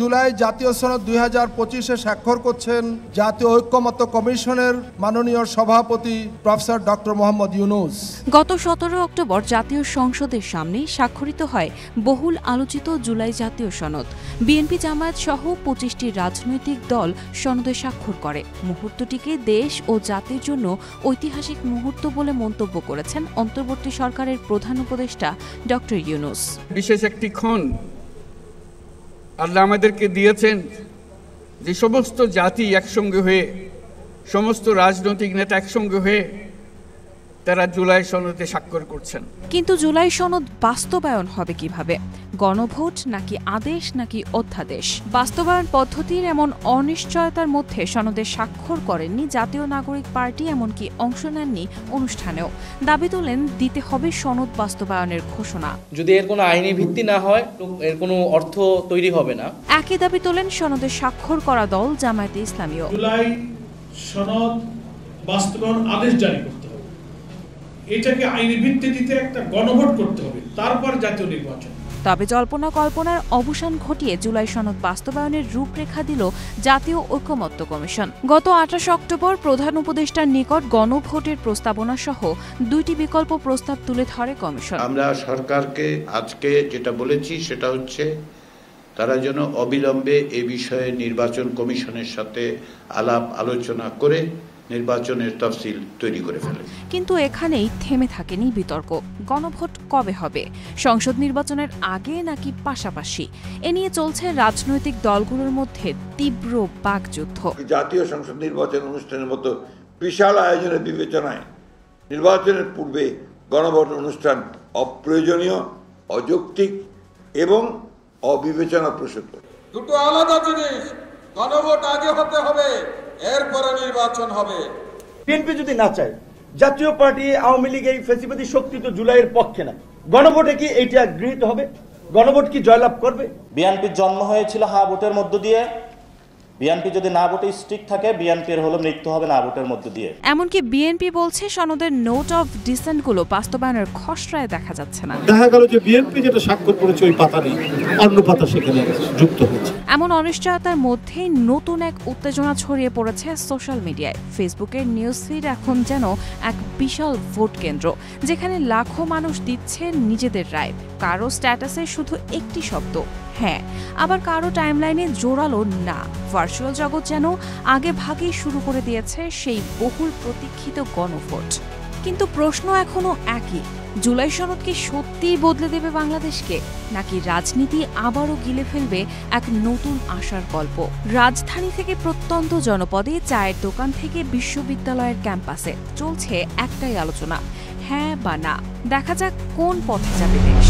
জুলাই জাতীয় সনদ 2025-এ স্বাক্ষর করছেন জাতীয় ঐক্যমত্য কমিশনের মাননীয় সভাপতি প্রফেসর ডক্টর মোহাম্মদ ইউনূস। গত 17 অক্টোবর জাতীয় সংসদের সামনে স্বাক্ষরিত হয় বহুল আলোচিত জুলাই জাতীয় সনদ। বিএনপি জামায়াত সহ 25টি রাজনৈতিক দল সনদে স্বাক্ষর করে। মুহূর্তটিকে দেশ ও জাতির জন্য ঐতিহাসিক মুহূর্ত বলে মন্তব্য করেছেন অন্তর্বর্তী সরকারের প্রধান উপদেষ্টা ডক্টর ইউনূস। বিশেষ একটি ক্ষণ আল্লাহ আমাদেরকে দিয়েছেন যে সমস্ত জাতি একসঙ্গে হয়ে, সমস্ত রাজনৈতিক নেতা একসঙ্গে হয়ে তারা জুলাই সনদে স্বাক্ষর করছেন। কিন্তু জুলাই সনদ বাস্তবায়ন হবে কিভাবে? গণভোট নাকি আদেশ নাকি অধ্যাদেশ? বাস্তবায়ন পদ্ধতির এমন অনিশ্চয়তার মধ্যে সনদে স্বাক্ষর করেননি জাতীয় নাগরিক পার্টি, এমনকি অংশ নেননি অনুষ্ঠানেও। দাবি তোলেন দিতে হবে সনদ বাস্তবায়নের ঘোষণা। যদি এর কোনো আইনি ভিত্তি না হয়, এর কোনো অর্থ তৈরি হবে না। একই দাবি তোলেন সনদে স্বাক্ষর করা দল জামায়াতে ইসলামীও। জুলাই সনদ বাস্তবায়ন আদেশ জারি করতে হবে, এটাকে আইনি ভিত্তি দিতে একটা গণভোট করতে হবে, তারপর জাতীয় নির্বাচন। তবে জল্পনা কল্পনার অবসান ঘটিয়ে জুলাই সনদ বাস্তবায়নের রূপরেখা দিল জাতীয় ঐক্যমত্য কমিশন। গত 28 অক্টোবর প্রধান উপদেষ্টার নিকট গণভোটের প্রস্তাবনা সহ 2টি বিকল্প প্রস্তাব তুলে ধরে কমিশন। আমরা সরকারকে আজকে যেটা বলেছি সেটা হচ্ছে তারা যেন অবিলম্বে এ বিষয়ে নির্বাচন কমিশনের সাথে আলাপ আলোচনা করে নির্বাচনের তফসিল তৈরি করে ফেলে। কিন্তু এখানেই থেমে থাকেনি বিতর্ক। গণভোট কবে হবে? সংসদ নির্বাচনের আগে নাকি পাশাপাশি? এ নিয়ে চলছে রাজনৈতিক দলগুলোর মধ্যে তীব্র বাকযুদ্ধ। জাতীয় সংসদ নির্বাচন অনুষ্ঠানের মতো বিশাল আয়োজনের বিবেচনায় নির্বাচনের পূর্বে গণভোট অনুষ্ঠান অপ্রয়োজনীয়, অযৌক্তিক এবং অবিবেচনাপ্রসূত। দুটো আলাদা জিনিস। গণভোট আগে হতে হবে, এরপরে নির্বাচন হবে। বিএনপি যদি না চায়, জাতীয় পার্টি আওয়ামী লীগ এই ফ্যাসিবাদী শক্তি তো জুলাইয়ের পক্ষে না, গণভোটে কি এইটা গৃহীত হবে? গণভোট কি জয়লাভ করবে? বিএনপির জন্ম হয়েছিল হা ভোটের মধ্য দিয়ে। বিএনপি যদি না ভোটে স্ট্রিক্ট থাকে, বিএনপির হলো মৃত্যু হবে না ভোটের মধ্য দিয়ে। এমনকি বিএনপি বলছে সনদের নোট অফ ডিসেন্টগুলো বাস্তবায়নের খসড়ায় দেখা যাচ্ছে না। দেখা গেল যে বিএনপি যেটা স্বাক্ষর করেছে ওই পাতা নেই, অন্য পাতা সেখানে যুক্ত হয়েছে। এমন অনিশ্চয়তার মধ্যেই নতুন এক উত্তেজনা ছড়িয়ে পড়েছে সোশ্যাল মিডিয়ায়। ফেসবুকের নিউজ ফিড এখন যেন এক বিশাল ভোট কেন্দ্র, যেখানে লাখো মানুষ দিচ্ছে নিজেদের রায়। কারো স্ট্যাটাসে শুধু একটি শব্দ হ্যাঁ, আবার কারো টাইমলাইনে জোরালো না। ভার্চুয়াল জগৎ যেন আগে ভাগেই শুরু করে দিয়েছে সেই বহুল প্রতীক্ষিত গণভোট। কিন্তু প্রশ্ন এখনো একই, জুলাই সনদ কি সত্যিই বদলে দেবে বাংলাদেশকে, নাকি রাজনীতি আবারও গিলে ফেলবে এক নতুন আশার গল্প? রাজধানী থেকে প্রত্যন্ত জনপদে, চায়ের দোকান থেকে বিশ্ববিদ্যালয়ের ক্যাম্পাসে চলছে একটাই আলোচনা, হ্যাঁ বা না। দেখা যাক কোন পথে যাবে দেশ।